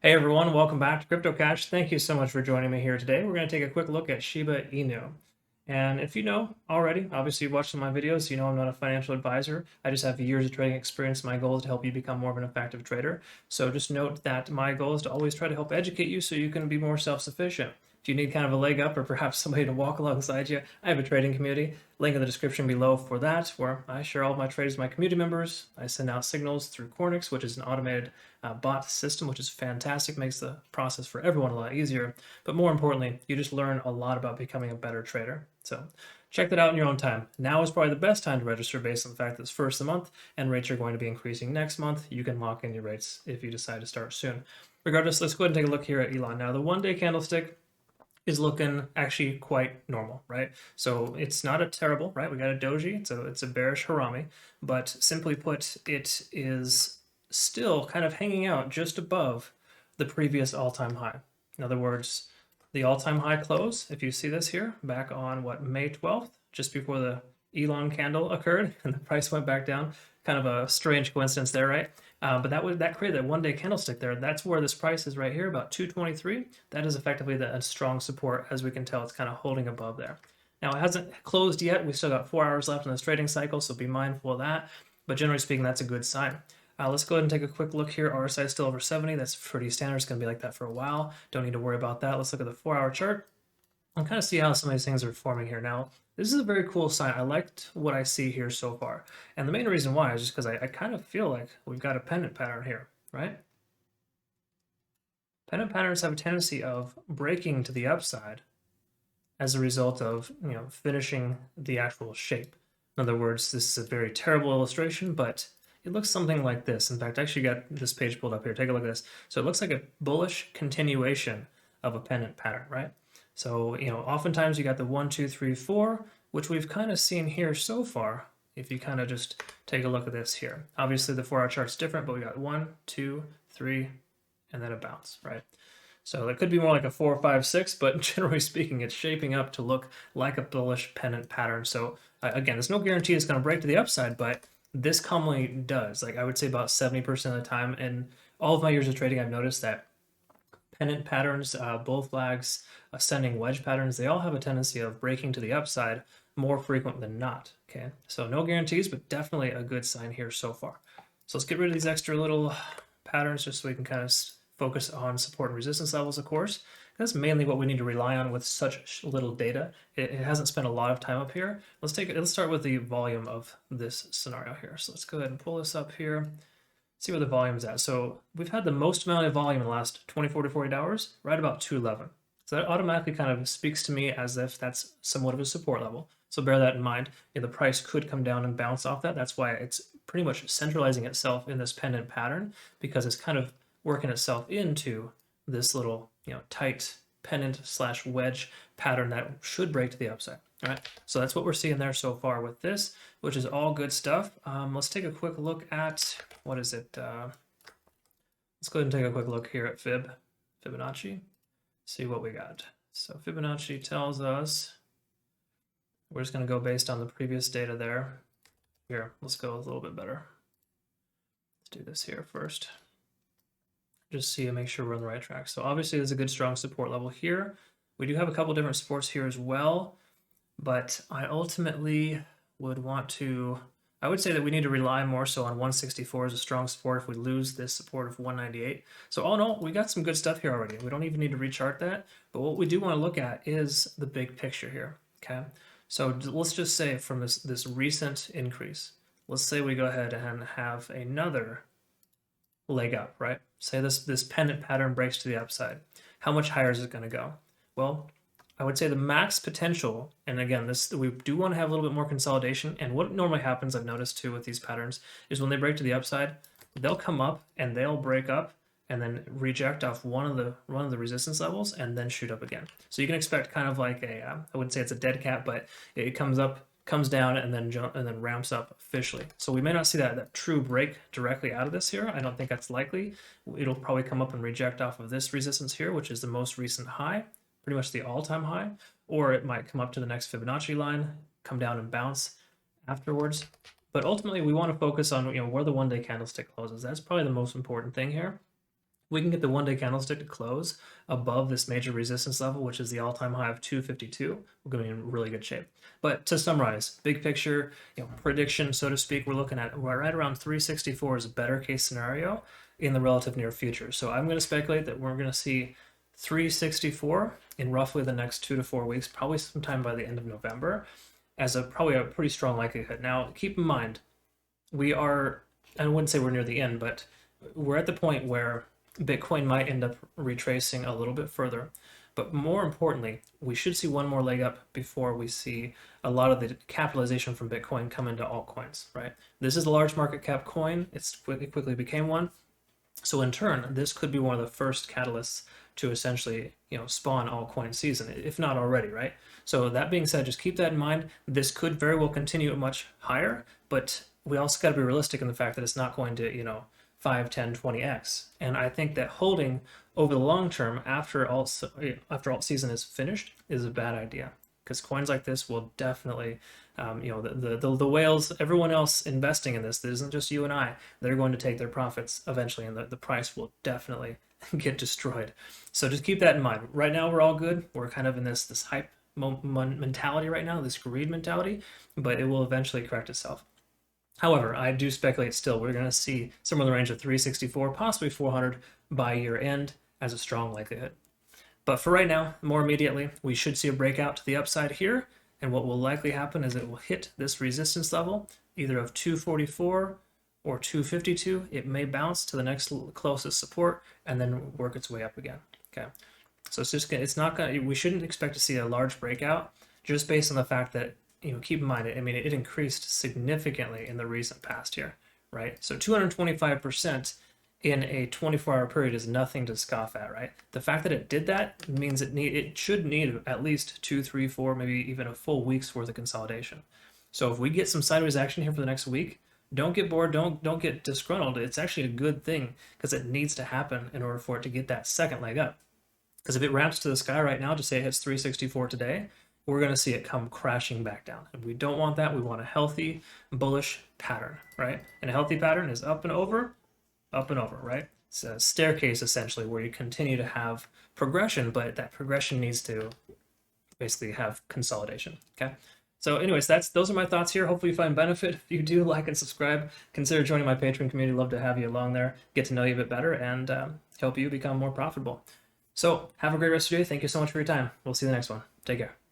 Hey everyone, welcome back to CryptoCache. Thank you so much for joining me here today. We're going to take a quick look at Shiba Inu. And if you know already, obviously you've watched some of my videos, you know I'm not a financial advisor. I just have years of trading experience. My goal is to help you become more of an effective trader. So just note that my goal is to always try to help educate you so you can be more self-sufficient. If you need kind of a leg up or perhaps somebody to walk alongside you, I have a trading community. Link in the description below for that, where I share all of my trades with my community members. I send out signals through Cornix, which is an automated bot system, which is fantastic, makes the process for everyone a lot easier. But more importantly, you just learn a lot about becoming a better trader. So check that out in your own time. Now is probably the best time to register based on the fact that it's first of the month and rates are going to be increasing next month. You can lock in your rates if you decide to start soon. Regardless, let's go ahead and take a look here at Elon. Now, the one-day candlestick is looking actually quite normal, right? So it's not a terrible, right? We got a doji, it's a bearish harami, but simply put, it is still kind of hanging out just above the previous all-time high. In other words, the all-time high close, if you see this here, back on what, May 12th, just before the Elon candle occurred and the price went back down. Kind of a strange coincidence there, right? But that created that one-day candlestick there. That's where this price is right here, about 223. That is effectively a strong support. As we can tell, it's kind of holding above there. Now, it hasn't closed yet. We still got 4 hours left in this trading cycle, so be mindful of that. But generally speaking, that's a good sign. Let's go ahead and take a quick look here. RSI is still over 70. That's pretty standard. It's going to be like that for a while. Don't need to worry about that. Let's look at the 4-hour chart and kind of see how some of these things are forming here. Now, this is a very cool sign. I liked what I see here so far. And the main reason why is just because I kind of feel like we've got a pendant pattern here, right? Pendant patterns have a tendency of breaking to the upside as a result of, finishing the actual shape. In other words, this is a very terrible illustration, but it looks something like this. In fact, I actually got this page pulled up here. Take a look at this. So it looks like a bullish continuation of a pendant pattern, right? So, oftentimes you got the 1, 2, 3, 4, which we've kind of seen here so far. If you kind of just take a look at this here. Obviously the 4-hour chart's different, but we got 1, 2, 3, and then a bounce, right? So that could be more like a 4, 5, 6, but generally speaking, it's shaping up to look like a bullish pendant pattern. So again, there's no guarantee it's going to break to the upside, but this commonly does. Like I would say about 70% of the time. In all of my years of trading, I've noticed that pendant patterns, bull flags, ascending wedge patterns, they all have a tendency of breaking to the upside more frequent than not, okay? So no guarantees, but definitely a good sign here so far. So let's get rid of these extra little patterns just so we can kind of focus on support and resistance levels, of course. That's mainly what we need to rely on with such little data. It hasn't spent a lot of time up here. Let's start with the volume of this scenario here. So let's go ahead and pull this up here. See where the volume is at. So we've had the most amount of volume in the last 24 to 48 hours, right about 211. So that automatically kind of speaks to me as if that's somewhat of a support level. So bear that in mind. The price could come down and bounce off that. That's why it's pretty much centralizing itself in this pendant pattern, because it's kind of working itself into this little, tight pendant / wedge pattern that should break to the upside. All right, so that's what we're seeing there so far with this, which is all good stuff. Let's take a quick look at, what is it? Let's go ahead and take a quick look here at Fibonacci, see what we got. So Fibonacci tells us, we're just going to go based on the previous data there. Here, let's go a little bit better. Let's do this here first. Just see and make sure we're on the right track. So obviously there's a good strong support level here. We do have a couple different supports here as well, but I ultimately would want to, I would say that we need to rely more so on 164 as a strong support if we lose this support of 198. So all in all, we got some good stuff here already. We don't even need to rechart that, but what we do want to look at is the big picture here, okay? So let's just say from this recent increase, let's say we go ahead and have another leg up, right? Say this pendant pattern breaks to the upside. How much higher is it going to go? Well, I would say the max potential, and again, we do want to have a little bit more consolidation. And what normally happens, I've noticed too with these patterns, is when they break to the upside, they'll come up and they'll break up and then reject off one of the resistance levels and then shoot up again. So you can expect kind of like a, I wouldn't say it's a dead cat, but it comes up, comes down, and then ramps up officially. So we may not see that true break directly out of this here. I don't think that's likely. It'll probably come up and reject off of this resistance here, which is the most recent high, pretty much the all-time high, or it might come up to the next Fibonacci line, come down and bounce afterwards. But ultimately, we want to focus on where the one-day candlestick closes. That's probably the most important thing here. we can get the one-day candlestick to close above this major resistance level, which is the all-time high of 252, we're going to be in really good shape. But to summarize, big picture, prediction, so to speak, we're looking at right around 364 is a better case scenario in the relative near future. So I'm going to speculate that we're going to see 364 in roughly the next 2 to 4 weeks, probably sometime by the end of November, as probably a pretty strong likelihood. Now, keep in mind, we are, I wouldn't say we're near the end, but we're at the point where Bitcoin might end up retracing a little bit further. But more importantly, we should see one more leg up before we see a lot of the capitalization from Bitcoin come into altcoins, right? This is a large market cap coin. It quickly became one. So in turn, this could be one of the first catalysts to essentially, spawn altcoin season, if not already, right? So that being said, just keep that in mind. This could very well continue much higher, but we also got to be realistic in the fact that it's not going to, 5, 10, 20x. And I think that holding over the long term after alt season is finished is a bad idea, because coins like this will definitely, the whales, everyone else investing in this isn't just you and I, they're going to take their profits eventually, and the price will definitely get destroyed. So just keep that in mind. Right now we're all good. We're kind of in this hype mentality right now, this greed mentality, but it will eventually correct itself. However, I do speculate still we're going to see somewhere in the range of 364, possibly 400 by year end as a strong likelihood. But for right now, more immediately, we should see a breakout to the upside here. And what will likely happen is it will hit this resistance level, either of 244 or 252. It may bounce to the next closest support and then work its way up again. Okay. So it's not going to, we shouldn't expect to see a large breakout just based on the fact that, keep in mind, it increased significantly in the recent past here, right? So 225% in a 24-hour period is nothing to scoff at, right? The fact that it did that means it should need at least 2, 3, 4, maybe even a full week's worth of consolidation. So if we get some sideways action here for the next week, don't get bored, don't get disgruntled. It's actually a good thing, because it needs to happen in order for it to get that second leg up. Because if it ramps to the sky right now, just say it hits 364 today, we're going to see it come crashing back down. And we don't want that. We want a healthy, bullish pattern, right? And a healthy pattern is up and over, right? It's a staircase, essentially, where you continue to have progression, but that progression needs to basically have consolidation, okay? So anyways, those are my thoughts here. Hopefully you find benefit. If you do, like and subscribe. Consider joining my Patreon community. Love to have you along there, get to know you a bit better, and help you become more profitable. So have a great rest of your day. Thank you so much for your time. We'll see you in the next one. Take care.